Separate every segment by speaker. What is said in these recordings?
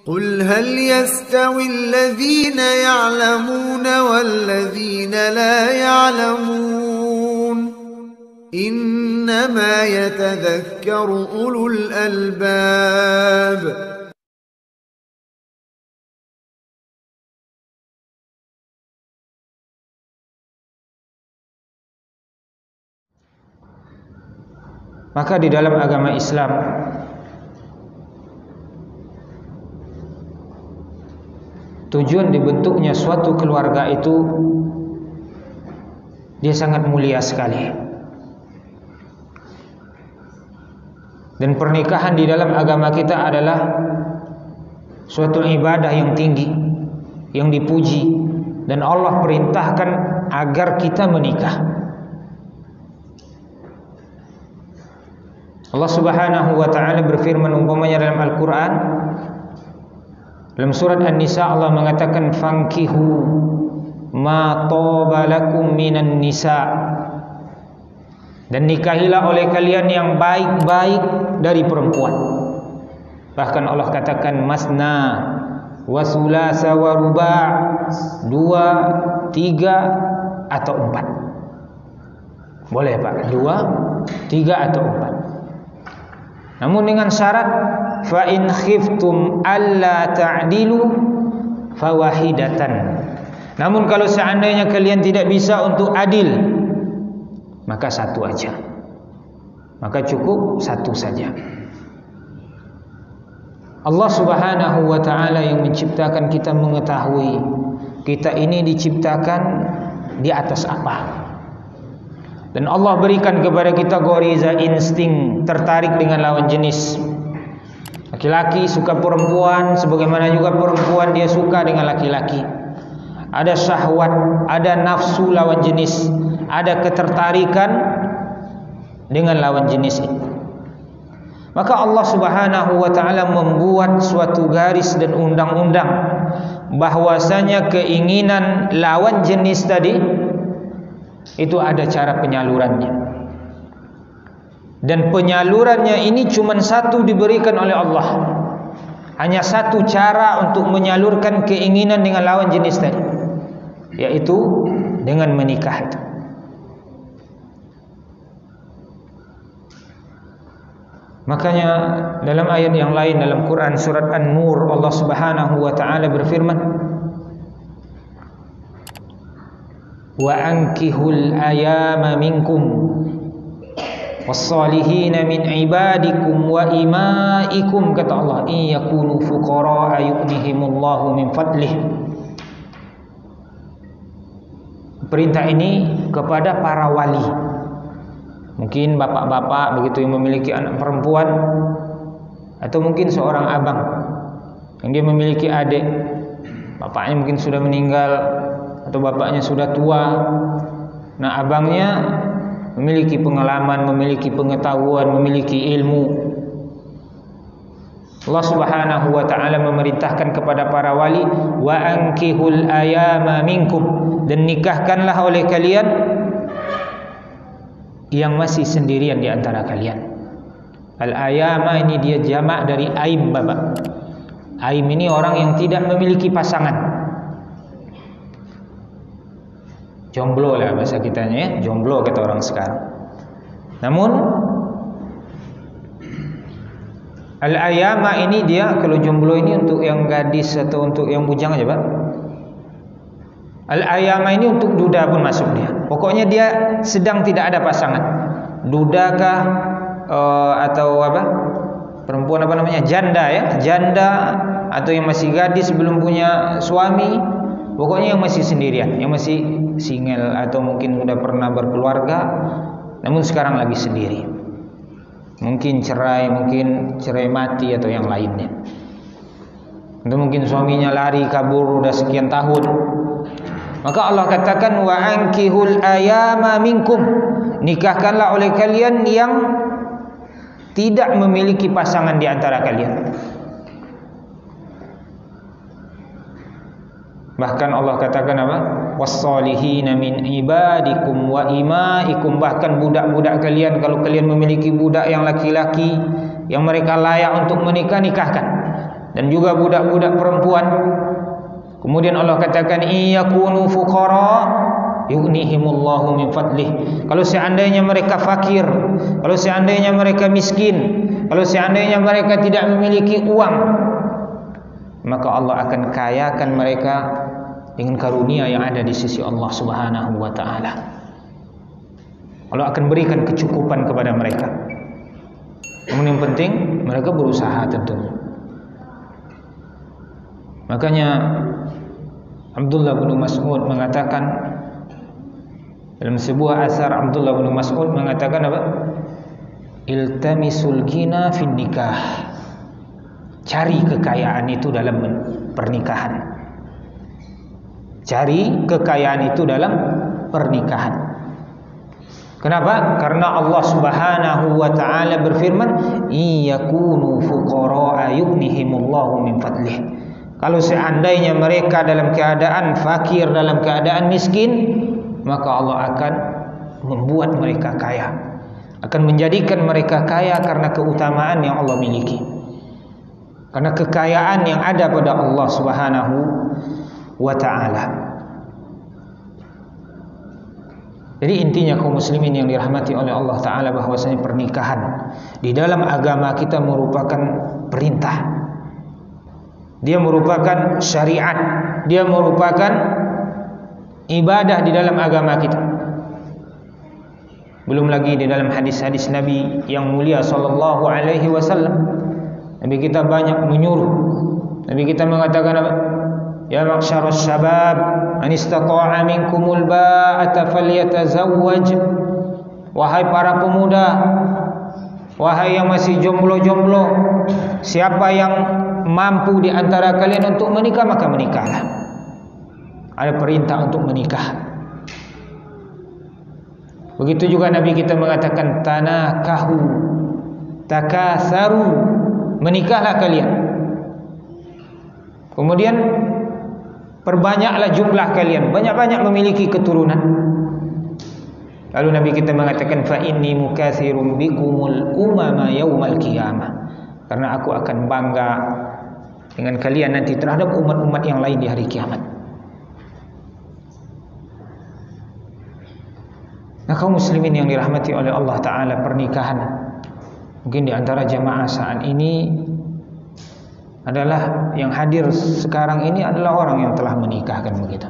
Speaker 1: قل هل يستوي الذين يعلمون والذين لا يعلمون إنما يتذكر أولو الألباب.
Speaker 2: Maka di dalam agama Islam tujuan dibentuknya suatu keluarga itu dia sangat mulia sekali. Dan pernikahan di dalam agama kita adalah suatu ibadah yang tinggi, yang dipuji, dan Allah perintahkan agar kita menikah. Allah Subhanahu wa taala berfirman umpamanya dalam Al-Qur'an dalam surat An-Nisa, Allah mengatakan fankihu ma taba lakum minan nisa, dan nikahilah oleh kalian yang baik-baik dari perempuan. Bahkan Allah katakan masna wa sulasa wa ruba', 2, 3 atau 4. Boleh Pak, 2, 3 atau 4. Namun dengan syarat fa in khiftum alla ta'dilu fawahidatan. Namun kalau seandainya kalian tidak bisa untuk adil, maka satu aja. Maka cukup satu saja. Allah Subhanahu wa taala yang menciptakan kita mengetahui kita ini diciptakan di atas apa. Dan Allah berikan kepada kita ghariza, insting, tertarik dengan lawan jenis. Laki-laki suka perempuan, sebagaimana juga perempuan dia suka dengan laki-laki. Ada syahwat, ada nafsu lawan jenis, ada ketertarikan dengan lawan jenis itu. Maka Allah Subhanahu wa taala membuat suatu garis dan undang-undang bahwasanya keinginan lawan jenis tadi itu ada cara penyalurannya. Dan penyalurannya ini cuma satu diberikan oleh Allah. Hanya satu cara untuk menyalurkan keinginan dengan lawan jenis tadi, yaitu dengan menikah itu. Makanya dalam ayat yang lain dalam Quran surat An-Nur, Allah Subhanahu wa taala berfirman, wa ankihul ayama minkum wassalihina min ibadikum wa imaikum, kata Allah, in yakunu fuqara yughnihimullahu min fadlih. Perintah ini kepada para wali, mungkin bapak-bapak begitu yang memiliki anak perempuan, atau mungkin seorang abang yang dia memiliki adik, bapaknya mungkin sudah meninggal atau bapaknya sudah tua. Nah, abangnya memiliki pengalaman, memiliki pengetahuan, memiliki ilmu. Allah Subhanahu wa taala memerintahkan kepada para wali, wa ankihul ayama minkum, dan nikahkanlah oleh kalian yang masih sendirian di antara kalian. Al-ayama ini dia jamak dari aim, Bapak. Aim ini orang yang tidak memiliki pasangan. Jomblo lah bahasa kitanya ya, jomblo kata orang sekarang. Namun al-ayama ini dia, kalau jomblo ini untuk yang gadis atau untuk yang bujang aja, Pak. Al-ayama ini untuk duda pun masuk dia. Pokoknya dia sedang tidak ada pasangan. Dudakah atau apa? Perempuan apa namanya? Janda ya, janda atau yang masih gadis belum punya suami. Pokoknya yang masih sendirian, yang masih single atau mungkin sudah pernah berkeluarga namun sekarang lagi sendiri. Mungkin cerai mati atau yang lainnya. Atau mungkin suaminya lari kabur udah sekian tahun. Maka Allah katakan wa ankihul ayama minkum, nikahkanlah oleh kalian yang tidak memiliki pasangan di antara kalian. Bahkan Allah katakan apa? Wassalihina min ibadikum wa imaikum, bahkan budak-budak kalian, kalau kalian memiliki budak yang laki-laki yang mereka layak untuk menikah, nikahkan. dan juga budak-budak perempuan. Kemudian Allah katakan iyakunu fuqara yughnihimullahu min fadlih. Kalau seandainya mereka fakir, kalau seandainya mereka miskin, kalau seandainya mereka tidak memiliki uang, maka Allah akan kayakan mereka dengan karunia yang ada di sisi Allah Subhanahu wa taala. Allah akan berikan kecukupan kepada mereka. Namun yang penting mereka berusaha tentunya. Makanya Abdullah bin Mas'ud mengatakan dalam sebuah asar, Abdullah bin Mas'ud mengatakan apa? Iltamisul ghina fin nikah. Cari kekayaan itu dalam pernikahan. Cari kekayaan itu dalam pernikahan. Kenapa? Karena Allah Subhanahu wa taala berfirman, "Iyakunu fuqara yughnihimullahu min fadlih." Kalau seandainya mereka dalam keadaan fakir, dalam keadaan miskin, maka Allah akan membuat mereka kaya, akan menjadikan mereka kaya karena keutamaan yang Allah miliki, karena kekayaan yang ada pada Allah Subhanahu wa ta'ala. Jadi intinya kaum muslimin yang dirahmati oleh Allah Ta'ala, bahwasanya pernikahan di dalam agama kita merupakan perintah, dia merupakan syariat, dia merupakan ibadah di dalam agama kita. Belum lagi di dalam hadis-hadis Nabi yang mulia sallallahu alaihi wasallam, Nabi kita banyak menyuruh. Nabi kita mengatakan apa? Ya ma'syarus syabab, man istata'a minkumul ba'ata falyatazawwaj. Wahai para pemuda, wahai yang masih jomblo-jomblo, siapa yang mampu di antara kalian untuk menikah, maka menikahlah. Ada perintah untuk menikah. Begitu juga Nabi kita mengatakan tanakahu takatsaru, menikahlah kalian. Kemudian perbanyaklah jumlah kalian, banyak-banyak memiliki keturunan. Lalu Nabi kita mengatakan fa inni mukatsirum bikumul umama yaumal qiyamah, karena aku akan bangga dengan kalian nanti terhadap umat-umat yang lain di hari kiamat. Nah, kaum muslimin yang dirahmati oleh Allah Ta'ala, pernikahan mungkin di antara jamaah saat ini adalah yang hadir sekarang ini adalah orang yang telah menikah, kan begitu.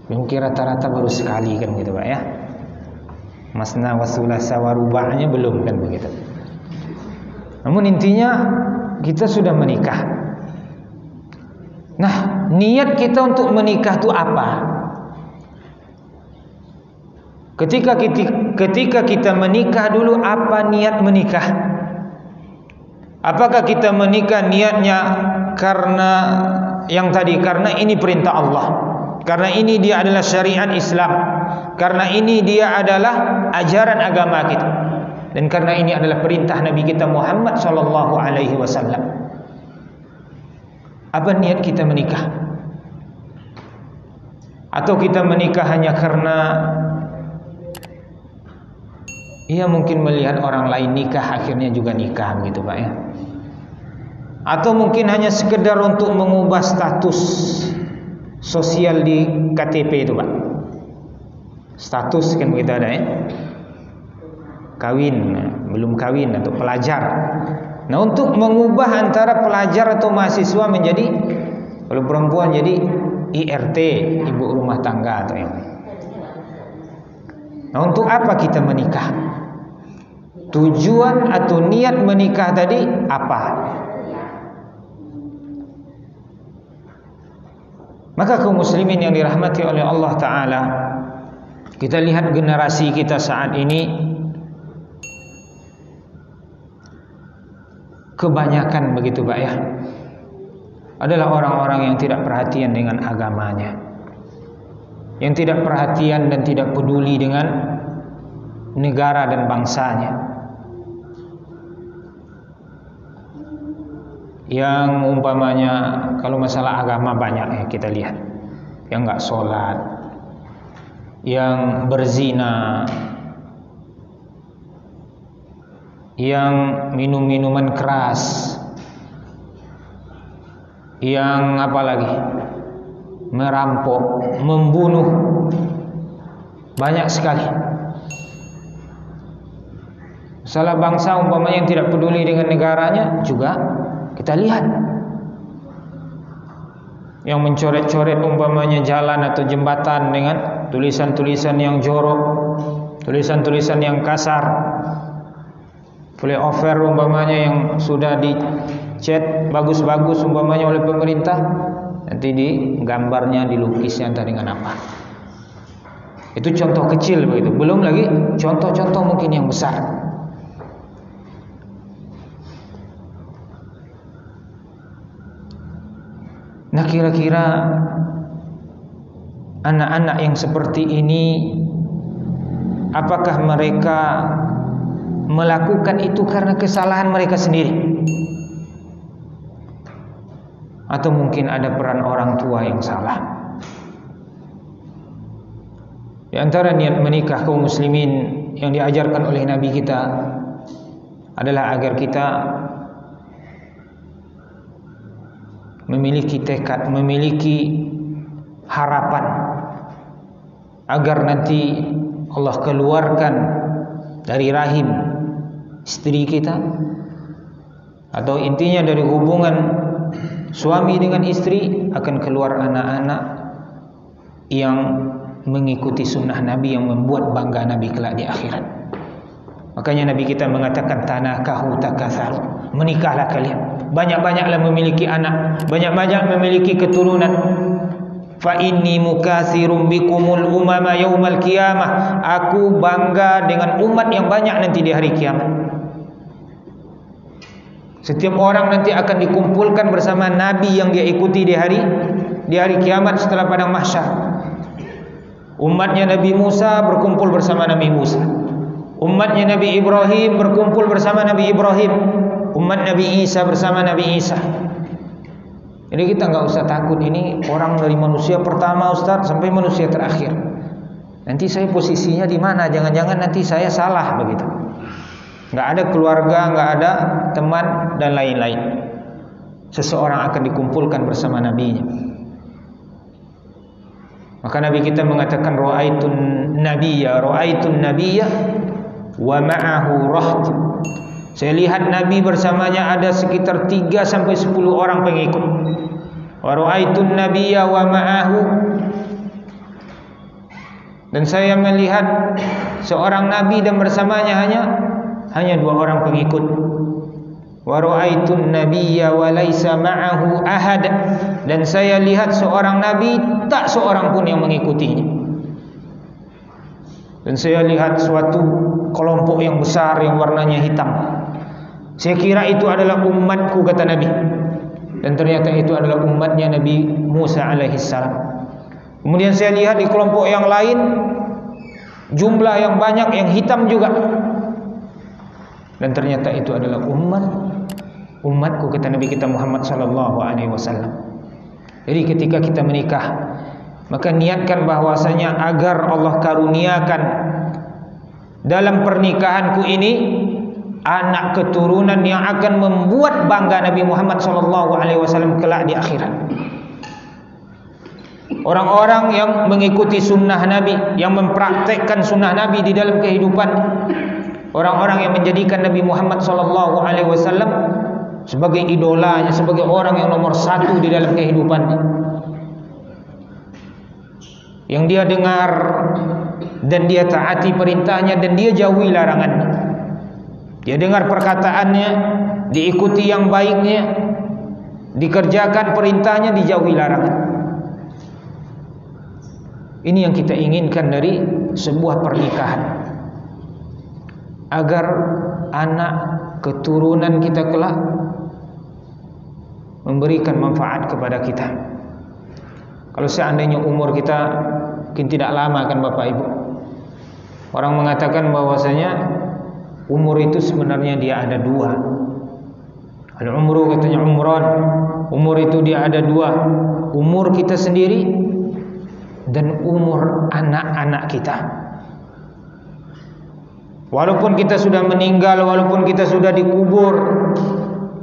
Speaker 2: Mungkin rata-rata baru sekali, kan begitu Pak ya. Masna wa sulasa wa ruba'nya belum, kan begitu. Namun intinya kita sudah menikah. Nah, niat kita untuk menikah itu apa? Ketika kita menikah dulu, apa niat menikah? Apakah kita menikah niatnya karena yang tadi, karena ini perintah Allah, karena ini dia adalah syariat Islam, karena ini dia adalah ajaran agama kita, dan karena ini adalah perintah Nabi kita Muhammad sallallahu alaihi wasallam. Apa niat kita menikah? Atau kita menikah hanya karena ia mungkin melihat orang lain nikah, akhirnya juga nikah, begitu Pak ya? Atau mungkin hanya sekedar untuk mengubah status sosial di KTP itu Pak. Status kan begitu ada ya? Kawin, belum kawin, atau pelajar. Nah, untuk mengubah antara pelajar atau mahasiswa menjadi, kalau perempuan jadi IRT, ibu rumah tangga atau yang lain. Nah, untuk apa kita menikah? Tujuan atau niat menikah tadi apa? Maka kaum muslimin yang dirahmati oleh Allah Ta'ala, kita lihat generasi kita saat ini, kebanyakan begitu Pak ya, adalah orang-orang yang tidak perhatian dengan agamanya, yang tidak perhatian dan tidak peduli dengan negara dan bangsanya, yang umpamanya kalau masalah agama banyak ya kita lihat, yang nggak sholat, yang berzina, yang minum minuman keras, yang apa lagi? Merampok, membunuh, banyak sekali. Salah bangsa umpamanya yang tidak peduli dengan negaranya juga kita lihat. Yang mencoret-coret umpamanya jalan atau jembatan dengan tulisan-tulisan yang jorok, tulisan-tulisan yang kasar, flyover umpamanya yang sudah dicat bagus-bagus umpamanya oleh pemerintah, nanti di gambarnya dilukisnya entah dengan apa. Itu contoh kecil begitu. Belum lagi contoh-contoh mungkin yang besar. Nah, kira-kira anak-anak yang seperti ini, apakah mereka melakukan itu karena kesalahan mereka sendiri? Atau mungkin ada peran orang tua yang salah? Di antara niat menikah kaum muslimin yang diajarkan oleh Nabi kita adalah agar kita memiliki tekad, memiliki harapan agar nanti Allah keluarkan dari rahim istri kita, atau intinya dari hubungan suami dengan istri akan keluar anak-anak yang mengikuti sunnah Nabi, yang membuat bangga Nabi kelak di akhirat. Makanya Nabi kita mengatakan tanakahu takatsaru, menikahlah kalian, banyak-banyaklah memiliki anak, banyak-banyak memiliki keturunan. Fa inni mukatsirum bikumul umama yaumal qiyamah, aku bangga dengan umat yang banyak nanti di hari kiamat. Setiap orang nanti akan dikumpulkan bersama Nabi yang dia ikuti di hari kiamat setelah padang mahsyar. Umatnya Nabi Musa berkumpul bersama Nabi Musa, umatnya Nabi Ibrahim berkumpul bersama Nabi Ibrahim, umat Nabi Isa bersama Nabi Isa. Jadi kita nggak usah takut, ini orang dari manusia pertama Ustaz sampai manusia terakhir. Nanti saya posisinya di mana? Jangan-jangan nanti saya salah begitu. Nggak ada keluarga, nggak ada teman dan lain-lain. Seseorang akan dikumpulkan bersama nabinya. Maka Nabi kita mengatakan ra'aitun nabiyya wa ma'ahu raht. Saya lihat Nabi bersamanya ada sekitar 3 sampai 10 orang pengikut. Wa ra'aitun nabiyya wa ma'ahu, dan saya melihat seorang nabi dan bersamanya hanya 2 orang pengikut. Wa ra'aitun nabiyya wa laisa ma'ahu ahad, dan saya lihat seorang nabi tak seorang pun yang mengikutinya. Dan saya lihat suatu kelompok yang besar yang warnanya hitam. Saya kira itu adalah umatku, kata Nabi. Dan ternyata itu adalah umatnya Nabi Musa alaihissalam. Kemudian saya lihat di kelompok yang lain jumlah yang banyak yang hitam juga. Dan ternyata itu adalah umatku, kata Nabi kita Muhammad sallallahu alaihi wasallam. Jadi ketika kita menikah, maka niatkan bahwasanya agar Allah karuniakan dalam pernikahanku ini anak keturunan yang akan membuat bangga Nabi Muhammad SAW kelak di akhirat. Orang-orang yang mengikuti sunnah Nabi, yang mempraktekkan sunnah Nabi di dalam kehidupan, orang-orang yang menjadikan Nabi Muhammad SAW sebagai idolanya, sebagai orang yang nomor 1 di dalam kehidupannya, yang dia dengar dan dia taati perintahnya dan dia jauhi larangannya. Dia dengar perkataannya, diikuti yang baiknya, dikerjakan perintahnya, dijauhi larangan. Ini yang kita inginkan dari sebuah pernikahan, agar anak keturunan kita kelak memberikan manfaat kepada kita. Kalau seandainya umur kita mungkin tidak lama kan Bapak Ibu, orang mengatakan bahwasanya umur itu sebenarnya dia ada 2. Al-umru katanya umran, umur itu dia ada 2. Umur kita sendiri dan umur anak-anak kita. Walaupun kita sudah meninggal, walaupun kita sudah dikubur,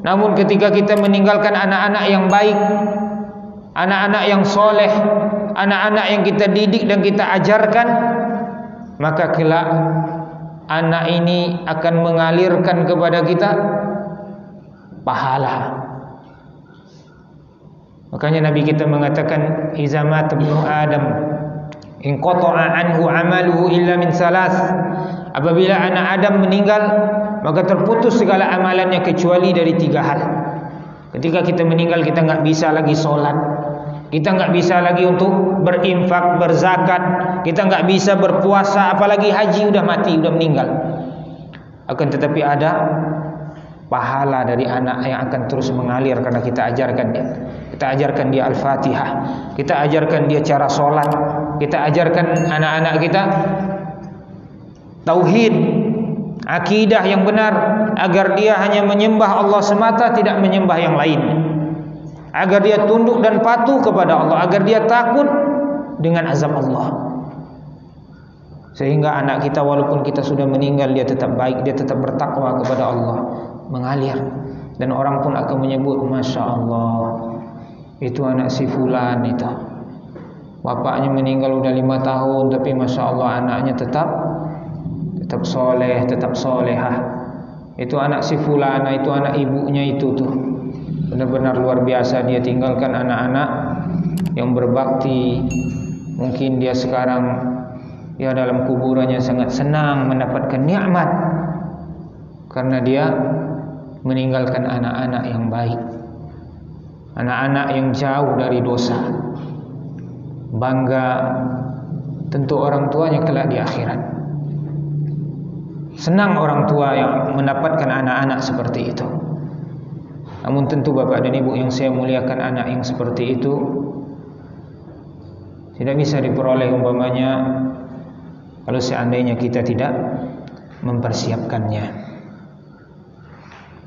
Speaker 2: Namun ketika kita meninggalkan anak-anak yang baik, anak-anak yang soleh, anak-anak yang kita didik dan kita ajarkan, maka kelak anak ini akan mengalirkan kepada kita pahala. Makanya Nabi kita mengatakan, iza mata ibnu Adam inqata'a anhu amaluhu illa min salas. Apabila anak Adam meninggal, maka terputus segala amalannya kecuali dari 3 hal. Ketika kita meninggal, kita nggak bisa lagi sholat, kita nggak bisa lagi untuk berinfak, berzakat, kita nggak bisa berpuasa, apalagi haji. Udah mati, udah meninggal. Akan tetapi ada pahala dari anak yang akan terus mengalir karena kita ajarkan dia. Kita ajarkan dia Al-Fatihah, kita ajarkan dia cara sholat, kita ajarkan anak-anak kita tauhid, akidah yang benar, agar dia hanya menyembah Allah semata, tidak menyembah yang lain, agar dia tunduk dan patuh kepada Allah, agar dia takut dengan azab Allah. Sehingga anak kita walaupun kita sudah meninggal, dia tetap baik, dia tetap bertakwa kepada Allah, mengalir. Dan orang pun akan menyebut, Masya Allah, itu anak si fulan itu, bapaknya meninggal udah 5 tahun, tapi Masya Allah anaknya tetap soleh, tetap solehah. Itu anak si fulana, itu anak ibunya itu tuh, benar-benar luar biasa. Dia tinggalkan anak-anak yang berbakti. Mungkin dia sekarang ya dalam kuburannya sangat senang mendapatkan nikmat karena dia meninggalkan anak-anak yang baik, anak-anak yang jauh dari dosa. Bangga tentu orang tuanya kelak di akhirat. Senang orang tua yang mendapatkan anak-anak seperti itu. Namun tentu Bapak dan Ibu yang saya muliakan, anak yang seperti itu tidak bisa diperoleh umpamanya kalau seandainya kita tidak mempersiapkannya.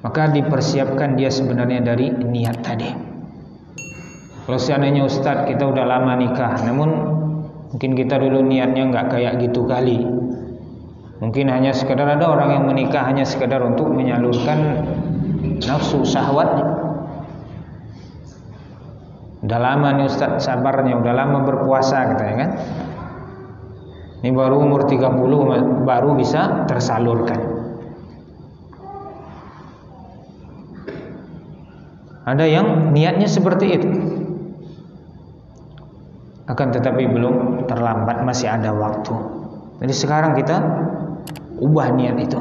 Speaker 2: Maka dipersiapkan dia sebenarnya dari niat tadi. Kalau seandainya Ustadz kita udah lama nikah, namun mungkin kita dulu niatnya nggak kayak gitu kali. Mungkin hanya sekadar, ada orang yang menikah hanya sekadar untuk menyalurkan nafsu syahwatnya. Udah lama nih Ustadz sabarnya, udah lama berpuasa katanya kan. Ini baru umur 30 baru bisa tersalurkan. Ada yang niatnya seperti itu. Akan tetapi belum terlambat, masih ada waktu. Jadi sekarang kita ubah niat itu.